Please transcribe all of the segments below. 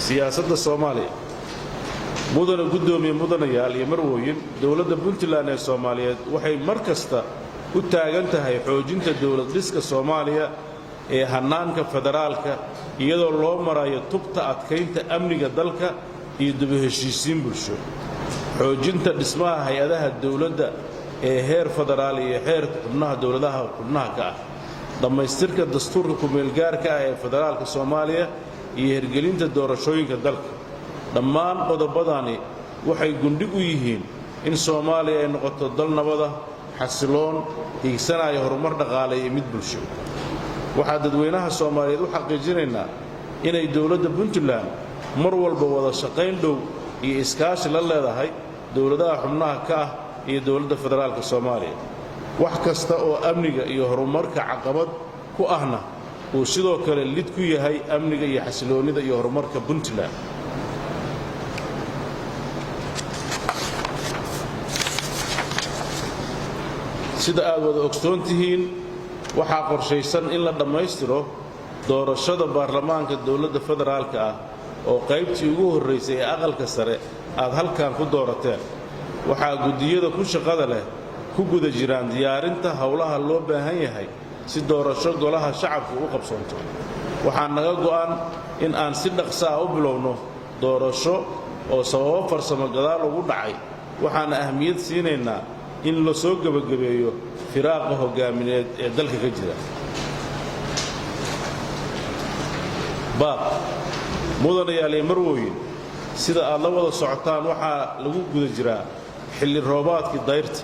siyaasadda Soomaaliya mudana gudoomiye mudanayaal iyo marwooyin dawladda Puntland ee Soomaaliyeed waxay markasta u taagan tahay xoojinta dawlad dhiska Soomaaliya ee hanaanka federaalka iyadoo loo marayo tubta adkeynta amniga dalka iyo dib u heshiisiin bulsho xoojinta dhismaha hay'adaha dawladda ee heer federaal iyo heer xubnaha dawladaha xubnaha ka ah dhamaystirka dastuurka ku-meelgaarka ah ee federaalka Soomaaliya iyo hirgelinta doorashooyinka dalka dhammaan qodobadani waxay gundhig u yihiin in Soomaaliya ay noqoto dal nabada xasiloon hiigsanaya horumar dhaqaale iyo mid bulsho waxaa dadweynaha Soomaaliyeed u xaqiijinaynaa inay dawladda Puntland mar walba wada shaqayn dhow iyo iskaashi la leedahay dawladaha xubnaha ka ah iyo dawladda federaalka Soomaaliya wax kasta oo amniga iyo horumarka caqabad ku ahna uu sidoo kale lid ku yahay amniga iyo xasiloonida iyo horumarka Puntland sida aad wada ogsoon tihiin waxaa qorshaysan in la dhammaystiro doorashada baarlamaanka dawladda federaalka ah oo qaybtii ugu horreysay ee aqalka sare aad halkan ku doorateen waxaa gudiyada ku shaqada leh ku guda jiraan diyaarinta howlaha loo baahan yahay si doorasho golaha shacabku u qabsanto waxaa naga go'an in aan si dhaqso ah u bilowno doorasho oo sababo farsamo gadaal ugu dhacay waxaana ahmiyad siinaynaa in la soo gabagabeeyo firaaqa hogaamineed ee dalka ka jira baaq mudanayaal iyo marwooyin sida aad la wada socotaan waxaa lagu guda jiraa xilli roobaadkii dayrta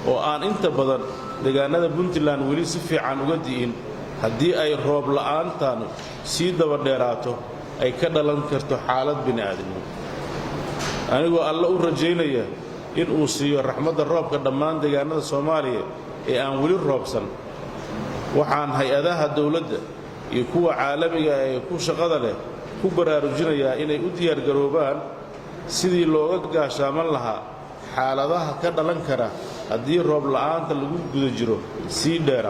oo aan inta badan deegaanada Puntland weli si fiican uga di'in haddii ay roob la'aantan sii daba dheeraato ay ka dhalan karto xaalad bini'aadanimo anigoo alla u rajaynaya in uu siiyo raxmadda roobka dhammaan deegaanada Soomaaliya ee aan weli roobsan waxaan hay'adaha dawladda iyo kuwa caalamiga ee ku shaqada leh ku baraarujinayaa inay u diyaar garoobaan sidii looga gaashaaman lahaa xaaladaha ka dhalan kara haddii roob la'aanta lagu guda jiro sii dheeraato